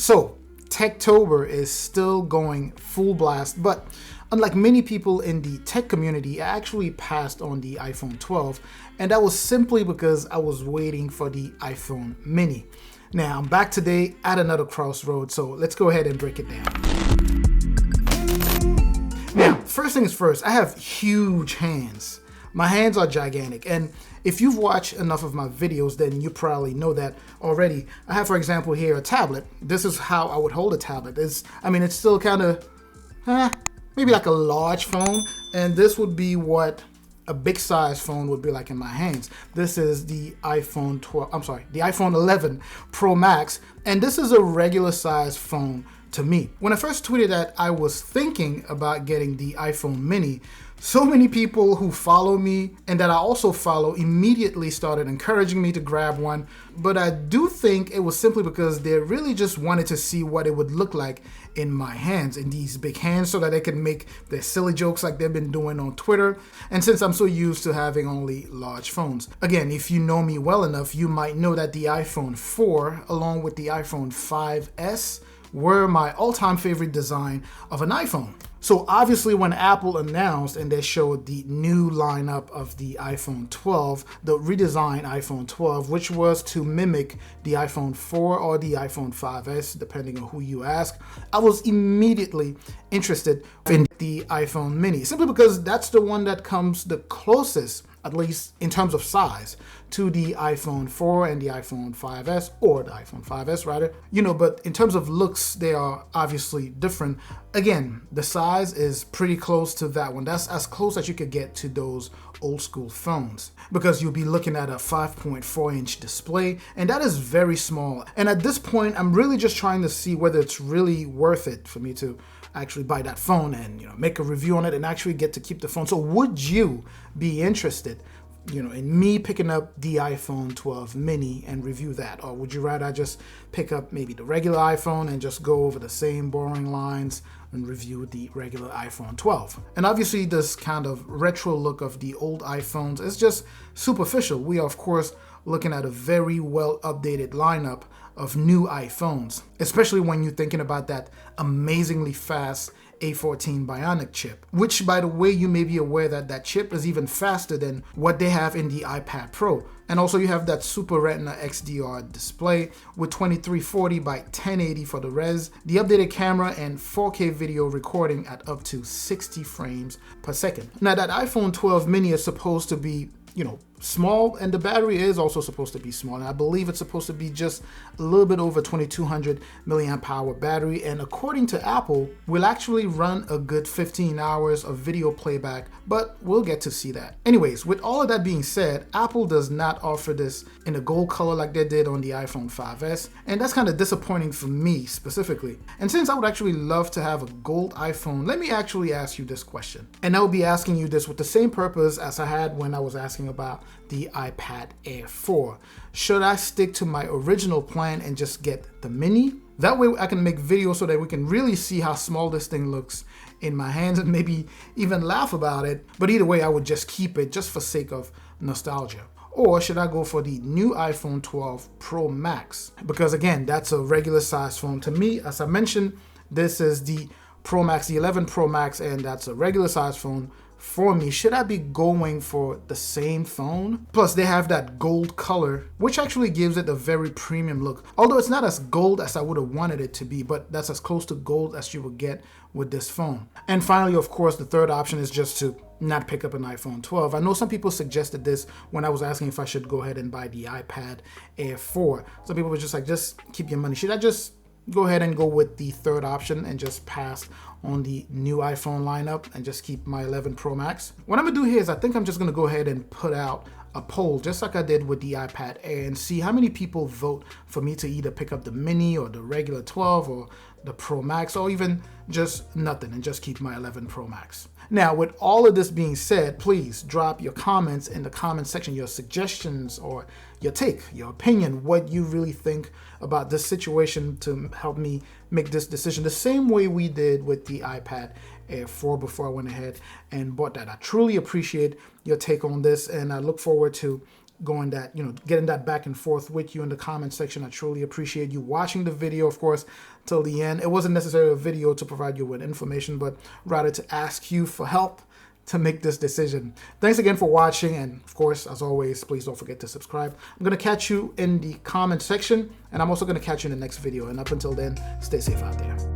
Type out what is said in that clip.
So, Techtober is still going full blast, but unlike many people in the tech community, I actually passed on the iPhone 12, and that was simply because I was waiting for the iPhone mini. Now, I'm back today at another crossroads, so let's go ahead and break it down. Now, first things first, I have huge hands. My hands are gigantic, and if you've watched enough of my videos, then you probably know that already. I have, for example, here a tablet. This is how I would hold a tablet. It's still kind of, maybe like a large phone, and this would be what a big size phone would be like in my hands. This is the iPhone 11 Pro Max, and this is a regular size phone to me. When I first tweeted that I was thinking about getting the iPhone mini, so many people who follow me and that I also follow immediately started encouraging me to grab one, but I do think it was simply because they really just wanted to see what it would look like in my hands, in these big hands, so that they can make their silly jokes like they've been doing on Twitter. And since I'm so used to having only large phones. Again, if you know me well enough, you might know that the iPhone 4 along with the iPhone 5S were my all-time favorite design of an iPhone. So obviously when Apple announced and they showed the new lineup of the iPhone 12, the redesigned iPhone 12, which was to mimic the iPhone 4 or the iPhone 5S, depending on who you ask, I was immediately interested in the iPhone mini, simply because that's the one that comes the closest, at least in terms of size, to the iPhone 4 and the iPhone 5S, or the iPhone 5S rather. But in terms of looks, they are obviously different. Again, the size is pretty close to that one. That's as close as you could get to those old school phones, because you'll be looking at a 5.4-inch display, and that is very small. And at this point, I'm really just trying to see whether it's really worth it for me to actually buy that phone and make a review on it and actually get to keep the phone. So would you be interested in me picking up the iPhone 12 mini and review that? Or would you rather just pick up maybe the regular iPhone and just go over the same boring lines and review the regular iPhone 12? And obviously this kind of retro look of the old iPhones is just superficial. We are of course looking at a very well updated lineup of new iPhones, especially when you're thinking about that amazingly fast A14 Bionic chip, which, by the way, you may be aware that that chip is even faster than what they have in the iPad Pro. And also you have that Super Retina XDR display with 2340 by 1080 for the res, the updated camera, and 4K video recording at up to 60 frames per second. Now that iPhone 12 mini is supposed to be small, and the battery is also supposed to be small, and I believe it's supposed to be just a little bit over 2200 milliamp hour battery, and according to Apple will actually run a good 15 hours of video playback, but we'll get to see that. Anyways, with all of that being said, Apple does not offer this in a gold color like they did on the iPhone 5S, and that's kind of disappointing for me specifically. And since I would actually love to have a gold iPhone, let me actually ask you this question, and I will be asking you this with the same purpose as I had when I was asking about the iPad Air 4. Should I stick to my original plan and just get the mini? That way I can make videos so that we can really see how small this thing looks in my hands and maybe even laugh about it. But either way, I would just keep it just for sake of nostalgia. Or should I go for the new iPhone 12 Pro Max? Because again, that's a regular size phone to me. As I mentioned, this is the Pro Max, the 11 Pro Max, and that's a regular size phone for me. Should I be going for the same phone? Plus they have that gold color, which actually gives it a very premium look. Although it's not as gold as I would have wanted it to be, but that's as close to gold as you will get with this phone. And finally, of course, the third option is just to not pick up an iPhone 12. I know some people suggested this when I was asking if I should go ahead and buy the iPad Air 4. Some people were just like, just keep your money. Should I just go ahead and go with the third option and just pass on the new iPhone lineup and just keep my 11 Pro Max? What I'm gonna do here is I think I'm just gonna go ahead and put out a poll, just like I did with the iPad Air, and see how many people vote for me to either pick up the mini or the regular 12 or the Pro Max, or even just nothing and just keep my 11 Pro Max. Now, with all of this being said, please drop your comments in the comment section, your suggestions or your take, your opinion, what you really think about this situation to help me make this decision the same way we did with the iPad Air 4 before I went ahead and bought that. I truly appreciate your take on this, and I look forward to going that, getting that back and forth with you in the comment section. I truly appreciate you watching the video, of course, till the end. It wasn't necessarily a video to provide you with information, but rather to ask you for help to make this decision. Thanks again for watching, and of course, as always, please don't forget to subscribe. I'm going to catch you in the comment section, and I'm also going to catch you in the next video. And up until then, stay safe out there.